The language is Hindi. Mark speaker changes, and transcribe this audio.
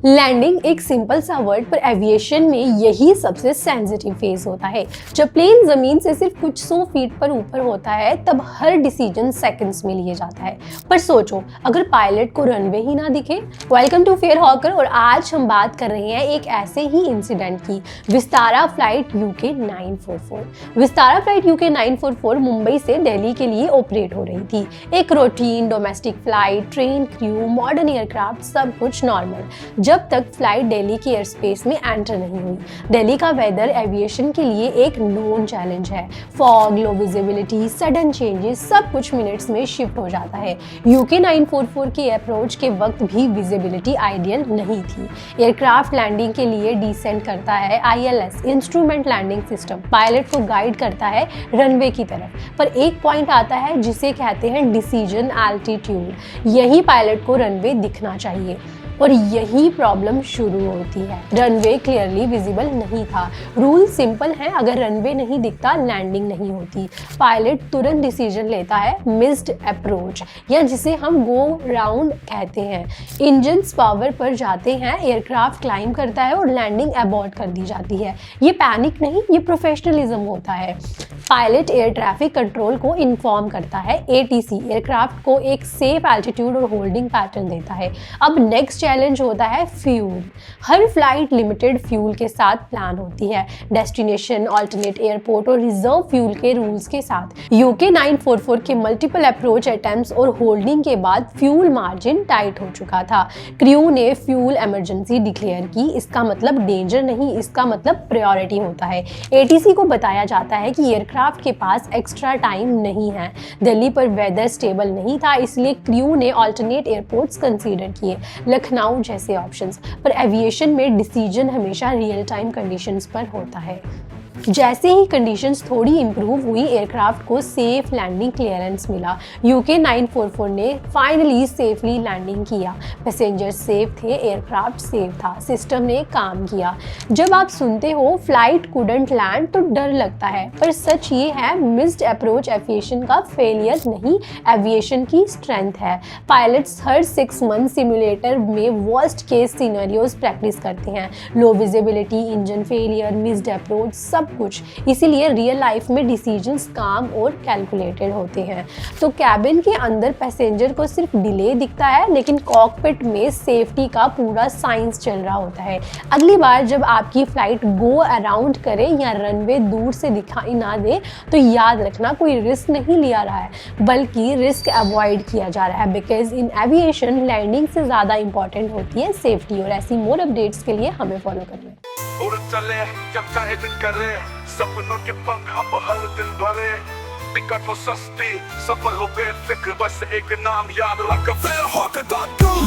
Speaker 1: लैंडिंग एक सिंपल सा वर्ड, पर एविएशन में यही सबसे सेंसिटिव फेज होता है। जब प्लेन जमीन से सिर्फ कुछ 100 फीट पर ऊपर होता है तब हर डिसीजन सेकंड्स में लिया जाता है। पर सोचो अगर पायलट को रनवे ही ना दिखे। वेलकम टू फेयर हॉकर और आज हम बात कर रहे हैं एक ऐसे ही इंसिडेंट की, Vistara flight UK 944। Vistara flight UK 944 Mumbai से दिल्ली के लिए ऑपरेट हो रही थी। एक routine domestic flight, train crew, modern aircraft, सब कुछ नॉर्मल जब तक फ्लाइट दिल्ली की एयर स्पेस में एंटर नहीं हुई। दिल्ली का वेदर एविएशन के लिए एक नोन चैलेंज है। फॉग, लो विजिबिलिटी, सडन चेंजेस, सब कुछ मिनट्स में शिफ्ट हो जाता है। यूके 944 के अप्रोच के वक्त भी विजिबिलिटी आइडियल नहीं थी। एयरक्राफ्ट लैंडिंग के लिए डिसेंट करता है ILS instrument landing system, pilot को गाइड करता है रनवे की तरफ। पर एक पॉइंट आता है जिसे कहते हैं डिसीजन एल्टीट्यूड। यही पायलट को रनवे दिखना चाहिए और यही प्रॉब्लम शुरू होती है। रनवे क्लियरली विजिबल नहीं था। रूल सिंपल है, अगर रनवे नहीं दिखता लैंडिंग नहीं होती। पायलट तुरंत डिसीजन लेता है मिस्ड अप्रोच, या जिसे हम गो राउंड कहते हैं। इंजन्स पावर पर जाते हैं, एयरक्राफ्ट क्लाइंब करता है और लैंडिंग अबॉर्ट कर दी जाती है। ये पैनिक नहीं, ये प्रोफेशनलिज्म होता है। पायलट एयर ट्रैफिक कंट्रोल को इन्फॉर्म करता है। ATC एयरक्राफ्ट को एक सेफ एल्टीट्यूड और होल्डिंग पैटर्न देता है। अब नेक्स्ट चैलेंज होता है फ्यूल। हर फ्लाइट लिमिटेड फ्यूल के साथ प्लान होती है, डेस्टिनेशन, अल्टरनेट एयरपोर्ट और रिजर्व फ्यूल के रूल्स के साथ। यूके 944 के मल्टीपल अप्रोच अटेम्प्ट्स और होल्डिंग के बाद फ्यूल मार्जिन टाइट हो चुका था। क्रू ने फ्यूल इमरजेंसी डिक्लेयर की। इसका मतलब डेंजर नहीं, इसका मतलब प्रायोरिटी होता है। ATC को बताया जाता है कि एयरक्राफ्ट के पास एक्स्ट्रा टाइम नहीं है। दिल्ली पर वेदर स्टेबल नहीं था, इसलिए क्रू ने अल्टरनेट एयरपोर्ट्स कंसीडर किए, लखनऊ जैसे ऑप्शंस। पर एविएशन में डिसीजन हमेशा रियल टाइम कंडीशंस पर होता है। जैसे ही कंडीशंस थोड़ी इंप्रूव हुई, एयरक्राफ्ट को सेफ लैंडिंग क्लियरेंस मिला। यूके 944 ने फाइनली सेफली लैंडिंग किया। पैसेंजर्स सेफ थे, एयरक्राफ्ट सेफ था, सिस्टम ने काम किया। जब आप सुनते हो फ्लाइट कुडंट लैंड तो डर लगता है, पर सच ये है मिस्ड अप्रोच एविएशन का फेलियर नहीं, एविएशन की स्ट्रेंथ है। पायलट्स हर 6 मंथ सिमुलेटर में वर्स्ट केस सिनेरियोज प्रैक्टिस करते हैं। लो visibility, engine failure, missed approach, सब कुछ। इसीलिए रियल लाइफ में डिसीजंस काम और कैलकुलेटेड होते हैं। तो कैबिन के अंदर पैसेंजर को सिर्फ डिले दिखता है, लेकिन कॉकपिट में सेफ्टी का पूरा साइंस चल रहा होता है। अगली बार जब आपकी फ्लाइट गो अराउंड करे या रनवे दूर से दिखाई ना दे तो याद रखना कोई रिस्क नहीं लिया रहा है, बल्कि रिस्क अवॉइड किया जा रहा है। बिकॉज इन एविएशन लैंडिंग से ज़्यादा इंपॉर्टेंट होती है सेफ्टी। और ऐसी मोर अपडेट्स के लिए हमें फॉलो करना है।
Speaker 2: उड़ चले जब चाहे दिन करे, सपनों के पंख अब हर दिन भरे। टिकट हो सस्ती, सफर हो बेफिक्र, बस एक नाम याद रख, फेयर हॉकर.com।